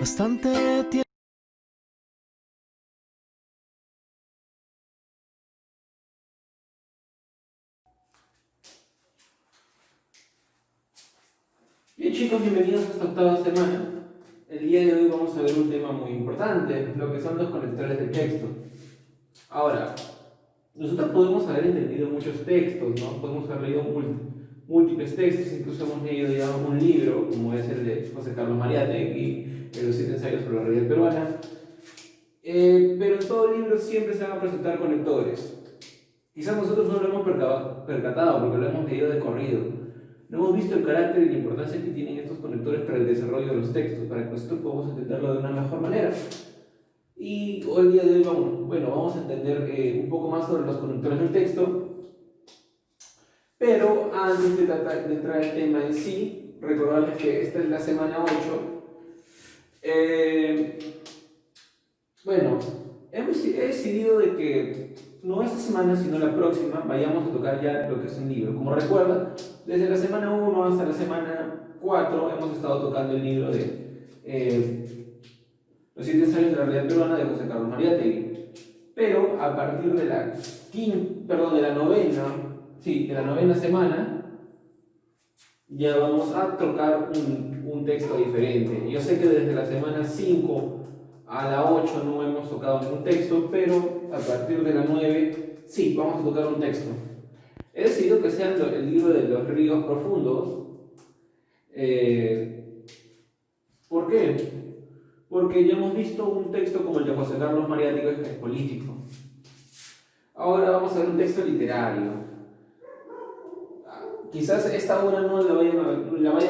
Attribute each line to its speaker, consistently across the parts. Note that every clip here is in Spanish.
Speaker 1: Bastante tiempo.
Speaker 2: Bien chicos, bienvenidos a esta octava semana. El día de hoy vamos a ver un tema muy importante, lo que son los conectores de texto. Ahora, nosotros podemos haber entendido muchos textos, ¿no? Podemos haber leído múltiples textos, incluso hemos leído ya un libro, como es el de José Carlos Mariátegui, Los 7 ensayos sobre la realidad peruana. Pero en todo libro siempre se van a presentar conectores. Quizás nosotros no lo hemos percatado porque lo hemos leído de corrido. No hemos visto el carácter y la importancia que tienen estos conectores para el desarrollo de los textos, para que nosotros podamos entenderlo de una mejor manera. Y hoy el día de hoy vamos a entender un poco más sobre los conectores del texto. Pero antes de entrar al tema en sí, recordarles que esta es la semana 8. He decidido de que no esta semana, sino la próxima, vayamos a tocar ya lo que es un libro. Como recuerdan, desde la semana 1 hasta la semana 4 hemos estado tocando el libro de Los 7 ensayos de la realidad peruana de José Carlos Mariátegui. Pero a partir de la novena semana, ya vamos a tocar un texto diferente. Yo sé que desde la semana 5 a la 8 no hemos tocado ningún texto, pero a partir de la 9 sí, vamos a tocar un texto. He decidido que sea el libro de los ríos profundos. ¿Por qué? Porque ya hemos visto un texto como el de José Carlos Mariátegui, que es político. Ahora vamos a ver un texto literario. Quizás esta obra no la vayan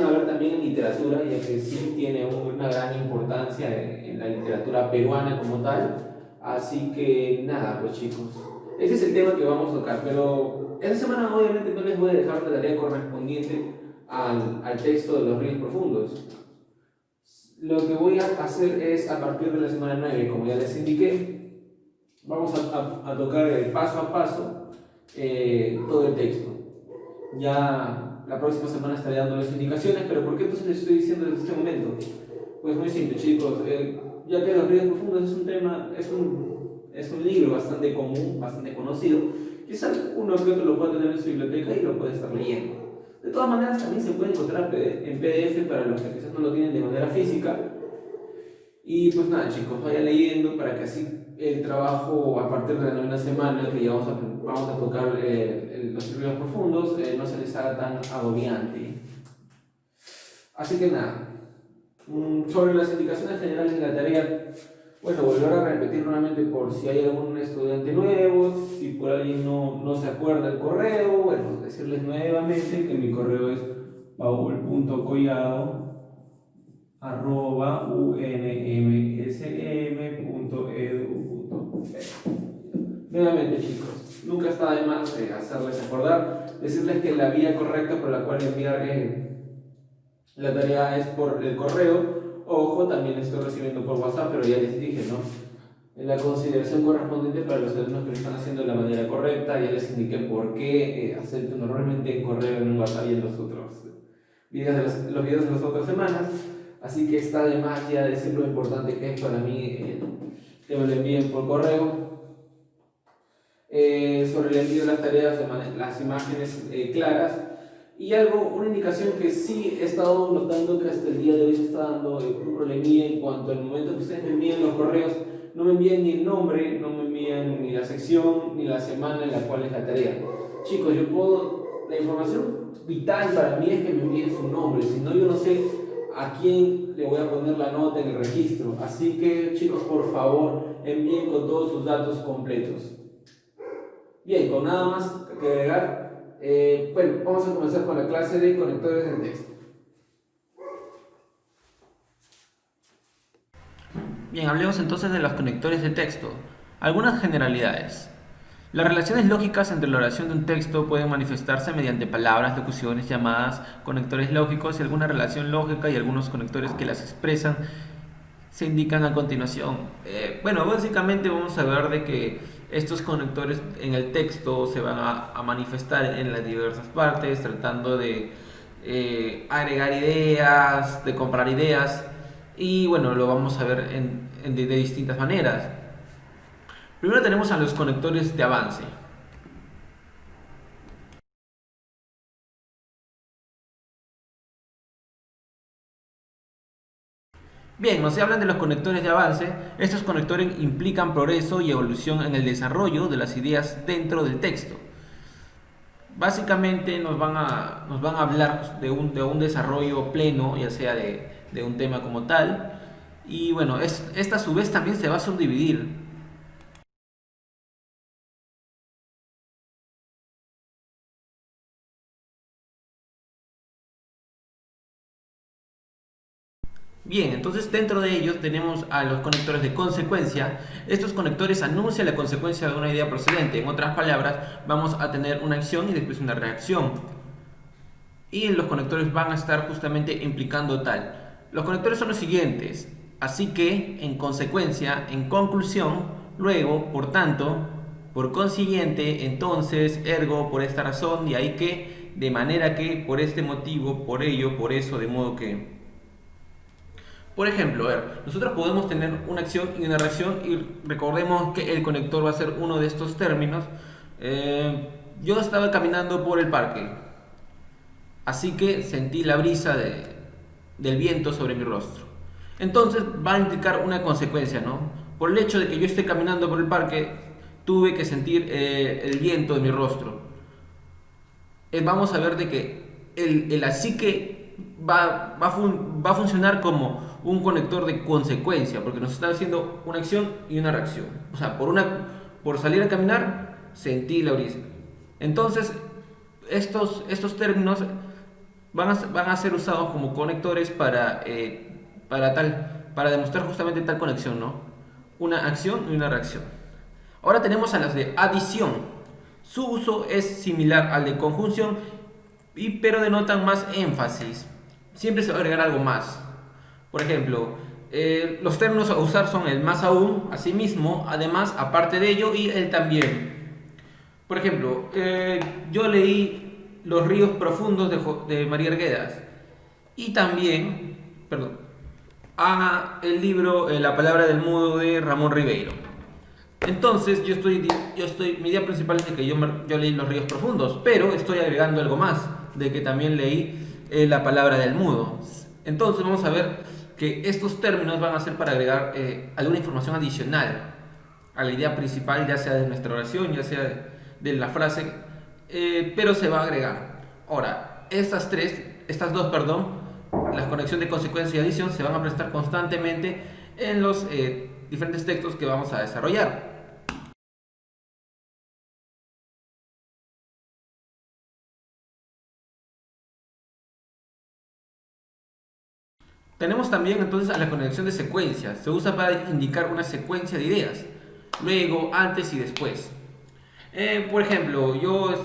Speaker 2: a ver también en literatura, ya que sí tiene una gran importancia en la literatura peruana como tal. Así que nada, pues chicos, ese es el tema que vamos a tocar. Pero esta semana obviamente no les voy a dejar la tarea correspondiente al texto de los ríos profundos. Lo que voy a hacer es, a partir de la semana 9, como ya les indiqué, vamos a tocar paso a paso todo el texto. Ya la próxima semana estaré dándoles indicaciones, pero ¿por qué entonces les estoy diciendo desde este momento? Pues muy simple, chicos. Ya que Los ríos profundos es un tema, es un libro bastante común, bastante conocido, quizás uno que otro lo pueda tener en su biblioteca y lo puede estar leyendo. De todas maneras, también se puede encontrar en PDF para los que quizás no lo tienen de manera física. Y pues nada, chicos, vayan leyendo para que así el trabajo a partir de la novena semana, que ya vamos a tocar los ríos profundos, no se les haga tan agobiante. Así que nada, sobre las indicaciones generales de la tarea, bueno, volver a repetir nuevamente por si hay algún estudiante nuevo, si por alguien no se acuerda el correo, bueno, decirles nuevamente que mi correo es paul.collado@unmsm.edu.pe. Nuevamente chicos, nunca está de más hacerles acordar, decirles que la vía correcta por la cual enviar la tarea es por el correo. Ojo, también estoy recibiendo por WhatsApp, pero ya les dije, ¿no? En la consideración correspondiente para los alumnos que lo están haciendo de la manera correcta, ya les indiqué por qué acepto normalmente el correo en un WhatsApp y en los otros videos los videos de las otras semanas. Así que está de más ya decir lo importante que es para mí que me lo envíen por correo. Sobre el envío de las tareas, las imágenes claras. Y una indicación que sí he estado notando que hasta el día de hoy se está dando un problemilla en cuanto al momento que ustedes me envíen los correos, no me envían ni el nombre, no me envían ni la sección, ni la semana en la cual es la tarea. Chicos, la información vital para mí es que me envíen su nombre, si no yo no sé a quién le voy a poner la nota en el registro. Así que chicos, por favor, envíen con todos sus datos completos. Bien, con nada más que agregar. Bueno, vamos a comenzar con la clase de conectores de texto.
Speaker 3: Bien, hablemos entonces de los conectores de texto. Algunas generalidades. Las relaciones lógicas entre la oración de un texto pueden manifestarse mediante palabras, locuciones, llamadas, conectores lógicos y alguna relación lógica y algunos conectores que las expresan se indican a continuación. Básicamente vamos a ver de que estos conectores en el texto se van a manifestar en las diversas partes, tratando de agregar ideas, de comprar ideas, Y bueno, lo vamos a ver de distintas maneras. Primero tenemos a los conectores de avance. Bien, nos hablan de los conectores de avance. Estos conectores implican progreso y evolución en el desarrollo de las ideas dentro del texto. Básicamente nos van a hablar de un desarrollo pleno, ya sea de un tema como tal. Y bueno, esta a su vez también se va a subdividir. Bien, entonces dentro de ellos tenemos a los conectores de consecuencia. Estos conectores anuncian la consecuencia de una idea procedente. En otras palabras, vamos a tener una acción y después una reacción. Y los conectores van a estar justamente implicando tal. Los conectores son los siguientes. Así que, en consecuencia, en conclusión, luego, por tanto, por consiguiente, entonces, ergo, por esta razón, y ahí que, de manera que, por este motivo, por ello, por eso, de modo que. Por ejemplo, a ver, nosotros podemos tener una acción y una reacción y recordemos que el conector va a ser uno de estos términos. Yo estaba caminando por el parque, así que sentí la brisa del viento sobre mi rostro. Entonces va a implicar una consecuencia, ¿no? Por el hecho de que yo esté caminando por el parque, tuve que sentir el viento en mi rostro. Vamos a ver de que el así que va a funcionar como un conector de consecuencia, porque nos está haciendo una acción y una reacción. O sea, por salir a caminar, sentí la brisa. Entonces, estos términos van a ser usados como conectores para demostrar justamente tal conexión, ¿no? Una acción y una reacción. Ahora tenemos a las de adición. Su uso es similar al de conjunción, pero denotan más énfasis. Siempre se va a agregar algo más. Por ejemplo, los términos a usar son el más aún, asimismo, además, aparte de ello y el también. Por ejemplo, yo leí Los ríos profundos de María Arguedas y también, perdón, el libro La palabra del mudo de Ramón Ribeiro. Entonces, mi idea principal es de que yo leí Los ríos profundos, pero estoy agregando algo más, de que también leí La palabra del mudo. Entonces, vamos a ver que estos términos van a ser para agregar alguna información adicional a la idea principal, ya sea de nuestra oración, ya sea de la frase, pero se va a agregar. Ahora, estas dos, perdón, la conexión de consecuencia y adición se van a presentar constantemente en los diferentes textos que vamos a desarrollar. Tenemos también entonces a la conexión de secuencia. Se usa para indicar una secuencia de ideas, luego, antes y después. Por ejemplo, yo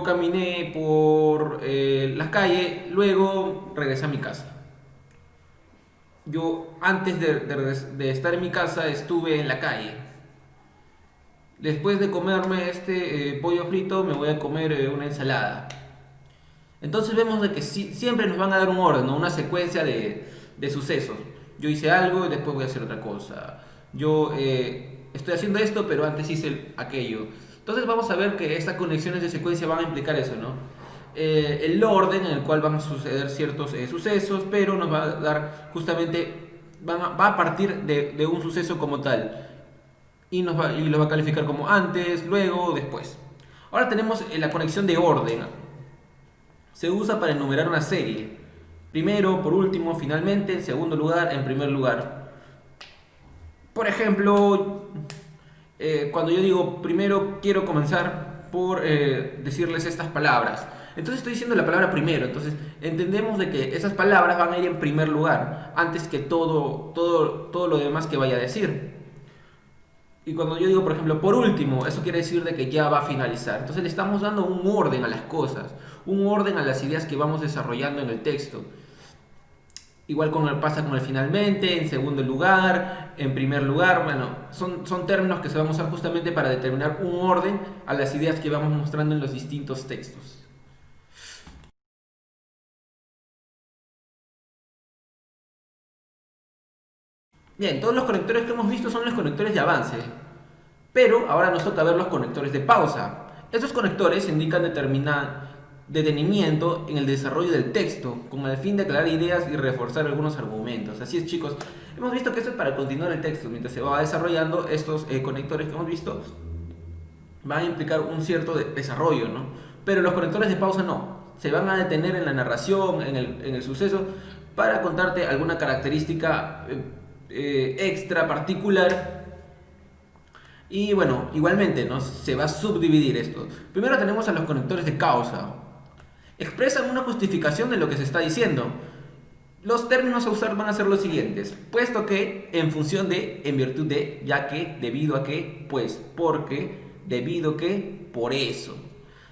Speaker 3: caminé por la calle, luego regresé a mi casa. Yo antes de estar en mi casa estuve en la calle. Después de comerme este pollo frito me voy a comer una ensalada. Entonces vemos de que siempre nos van a dar un orden, ¿no? Una secuencia de sucesos. Yo hice algo y después voy a hacer otra cosa. Yo estoy haciendo esto, pero antes hice aquello. Entonces vamos a ver que estas conexiones de secuencia van a implicar eso, ¿no? El orden en el cual van a suceder ciertos sucesos, pero nos va a dar justamente, va a partir de un suceso como tal. Y lo va a calificar como antes, luego, después. Ahora tenemos la conexión de orden. Se usa para enumerar una serie. Primero, por último, finalmente, en segundo lugar, en primer lugar. Por ejemplo, cuando yo digo primero quiero comenzar por decirles estas palabras. Entonces estoy diciendo la palabra primero. Entonces entendemos de que esas palabras van a ir en primer lugar, antes que todo lo demás que vaya a decir. Y cuando yo digo, por ejemplo, por último, eso quiere decir de que ya va a finalizar. Entonces le estamos dando un orden a las cosas, un orden a las ideas que vamos desarrollando en el texto. Igual pasa con el finalmente, en segundo lugar, en primer lugar. Bueno, son términos que se van a usar justamente para determinar un orden a las ideas que vamos mostrando en los distintos textos. Bien, todos los conectores que hemos visto son los conectores de avance, pero ahora nos toca ver los conectores de pausa. Estos conectores indican detenimiento en el desarrollo del texto, con el fin de aclarar ideas y reforzar algunos argumentos. Así es, chicos, hemos visto que esto es para continuar el texto. Mientras se va desarrollando, estos conectores que hemos visto van a implicar un cierto desarrollo, ¿no? Pero los conectores de pausa no. Se van a detener en la narración, en el suceso, para contarte alguna característica extra particular. Y bueno, igualmente, ¿no? Se va a subdividir esto. Primero tenemos a los conectores de causa. Expresan una justificación de lo que se está diciendo. Los términos a usar van a ser los siguientes: puesto que, en función de, en virtud de, ya que, debido a que, pues, porque, debido que, por eso.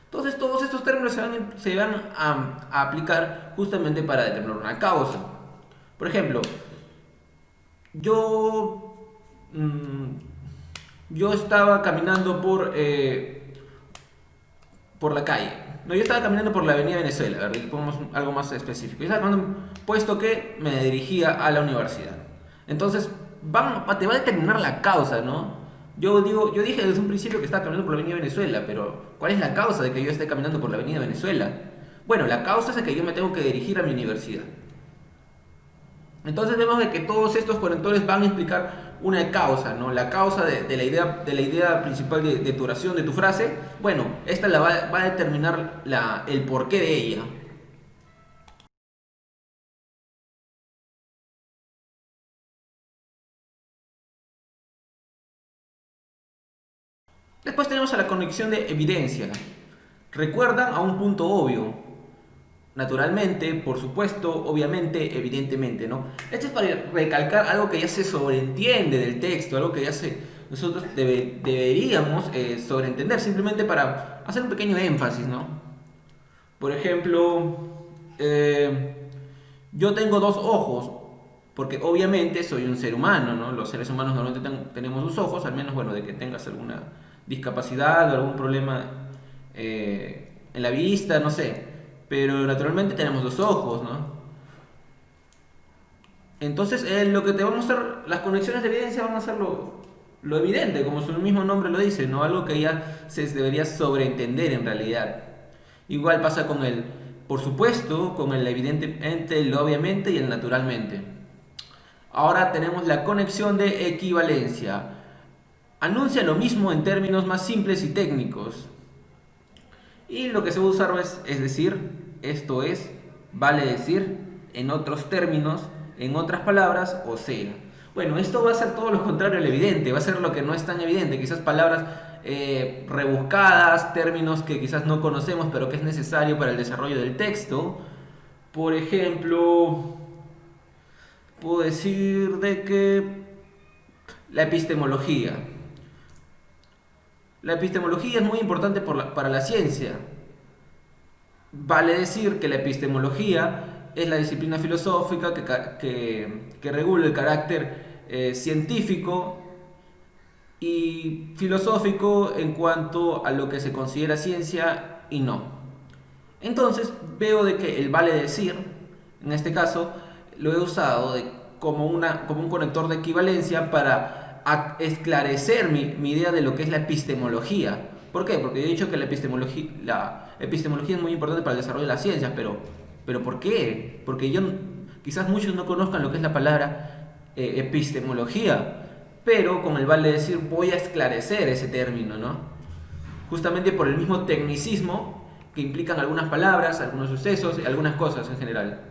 Speaker 3: Entonces todos estos términos se van a aplicar justamente para determinar una causa. Por ejemplo, yo, yo estaba caminando por la calle. No, yo estaba caminando por la avenida Venezuela, a ver, pongamos algo más específico. Yo estaba caminando, puesto que me dirigía a la universidad. Entonces, te va a determinar la causa, ¿no? Yo dije desde un principio que estaba caminando por la avenida Venezuela, pero ¿cuál es la causa de que yo esté caminando por la avenida Venezuela? Bueno, la causa es de que yo me tengo que dirigir a mi universidad. Entonces vemos de que todos estos conectores van a implicar una causa, ¿no? La causa de la idea principal de tu oración, de tu frase. Bueno, esta va a determinar el porqué de ella. Después tenemos a la conexión de evidencia. Recuerdan a un punto obvio. Naturalmente, por supuesto, obviamente, evidentemente, ¿no? Esto es para recalcar algo que ya se sobreentiende del texto, algo que nosotros deberíamos sobreentender, simplemente para hacer un pequeño énfasis, ¿no? Por ejemplo, yo tengo dos ojos, porque obviamente soy un ser humano, ¿no? Los seres humanos normalmente tenemos dos ojos, al menos, bueno, de que tengas alguna discapacidad o algún problema en la vista, no sé. Pero naturalmente tenemos dos ojos, ¿no? Entonces, lo que te va a mostrar, las conexiones de evidencia van a ser lo evidente, como su mismo nombre lo dice, ¿no? Algo que ya se debería sobreentender en realidad. Igual pasa con el por supuesto, con el evidentemente, el obviamente y el naturalmente. Ahora tenemos la conexión de equivalencia. Anuncia lo mismo en términos más simples y técnicos. Y lo que se va a usar es decir, esto es, vale decir, en otros términos, en otras palabras, o sea. Bueno, esto va a ser todo lo contrario al evidente, va a ser lo que no es tan evidente, quizás palabras rebuscadas, términos que quizás no conocemos, pero que es necesario para el desarrollo del texto. Por ejemplo, puedo decir de que la epistemología. La epistemología es muy importante para la ciencia. Vale decir que la epistemología es la disciplina filosófica que regula el carácter científico y filosófico en cuanto a lo que se considera ciencia y no. Entonces veo de que el vale decir, en este caso, lo he usado como un conector de equivalencia para esclarecer mi idea de lo que es la epistemología. ¿Por qué? Porque he dicho que la epistemología es muy importante para el desarrollo de las ciencias, pero ¿por qué? Porque quizás muchos no conozcan lo que es la palabra epistemología, pero con el vale decir voy a esclarecer ese término, ¿no? Justamente por el mismo tecnicismo que implican algunas palabras, algunos sucesos y algunas cosas en general.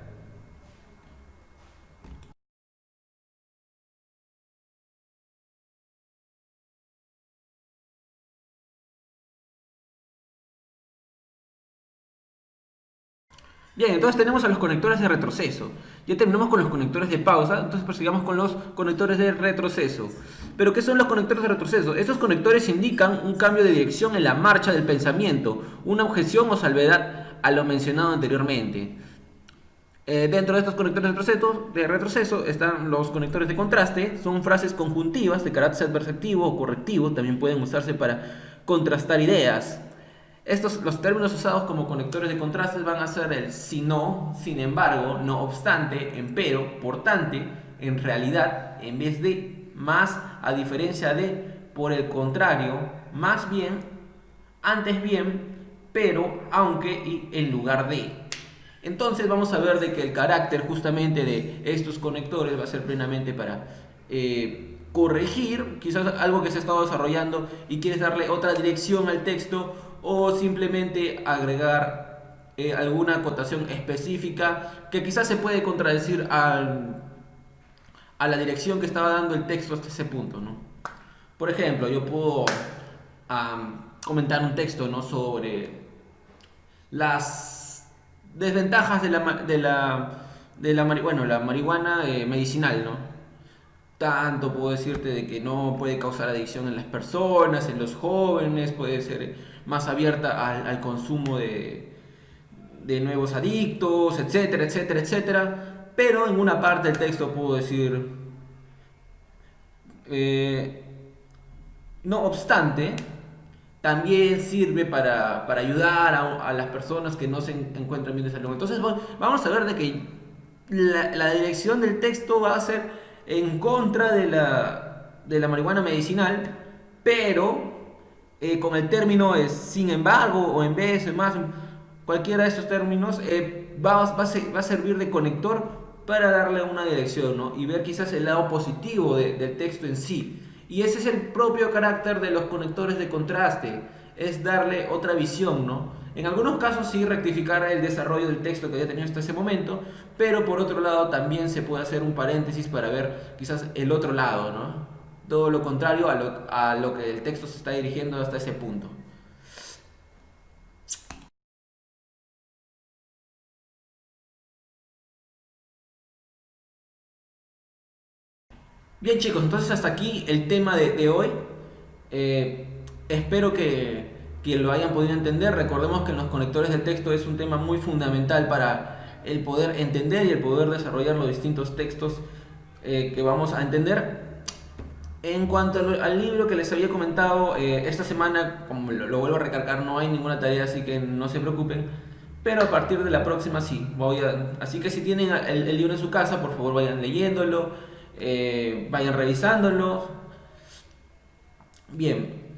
Speaker 3: Bien, entonces tenemos a los conectores de retroceso. Ya terminamos con los conectores de pausa, entonces prosigamos con los conectores de retroceso. ¿Pero qué son los conectores de retroceso? Estos conectores indican un cambio de dirección en la marcha del pensamiento, una objeción o salvedad a lo mencionado anteriormente. Dentro de estos conectores de retroceso están los conectores de contraste, son frases conjuntivas de carácter adversativo o correctivo, también pueden usarse para contrastar ideas. Los términos usados como conectores de contraste van a ser el si no, sin embargo, no obstante, empero, por tanto, en realidad, en vez de, más, a diferencia de, por el contrario, más bien, antes bien, pero, aunque y en lugar de. Entonces vamos a ver de que el carácter justamente de estos conectores va a ser plenamente para corregir quizás algo que se ha estado desarrollando y quieres darle otra dirección al texto, o simplemente agregar alguna acotación específica que quizás se puede contradecir a la dirección que estaba dando el texto hasta ese punto, ¿no? Por ejemplo, yo puedo comentar un texto, ¿no?, sobre las desventajas bueno, la marihuana medicinal, ¿no? Tanto puedo decirte de que no puede causar adicción en las personas, en los jóvenes, puede ser más abierta al consumo de nuevos adictos, etcétera, etcétera, etcétera. Pero en una parte del texto puedo decir, eh, no obstante, también sirve para ayudar a las personas que no se encuentran bien de salud. Entonces vamos a ver de que la dirección del texto va a ser en contra de la marihuana medicinal, pero con el término es sin embargo, o en vez, o más, cualquiera de estos términos va a servir de conector para darle una dirección, ¿no? Y ver quizás el lado positivo del texto en sí. Y ese es el propio carácter de los conectores de contraste, es darle otra visión, ¿no? En algunos casos sí rectificar el desarrollo del texto que había tenido hasta ese momento, pero por otro lado también se puede hacer un paréntesis para ver quizás el otro lado, ¿no? Todo lo contrario a lo que el texto se está dirigiendo hasta ese punto. Bien chicos, entonces hasta aquí el tema de hoy. Espero que lo hayan podido entender. Recordemos que en los conectores del texto es un tema muy fundamental para el poder entender y el poder desarrollar los distintos textos que vamos a entender. En cuanto al libro que les había comentado, esta semana, como lo vuelvo a recalcar, no hay ninguna tarea, así que no se preocupen. Pero a partir de la próxima sí, así que si tienen el libro en su casa, por favor vayan leyéndolo, vayan revisándolo. Bien,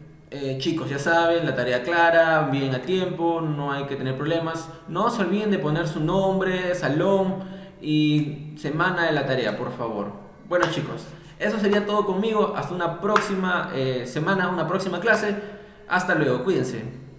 Speaker 3: chicos, ya saben, la tarea clara, bien a tiempo, no hay que tener problemas. No se olviden de poner su nombre, salón y semana de la tarea, por favor. Bueno chicos, eso sería todo conmigo. Hasta una próxima semana, una próxima clase. Hasta luego, cuídense.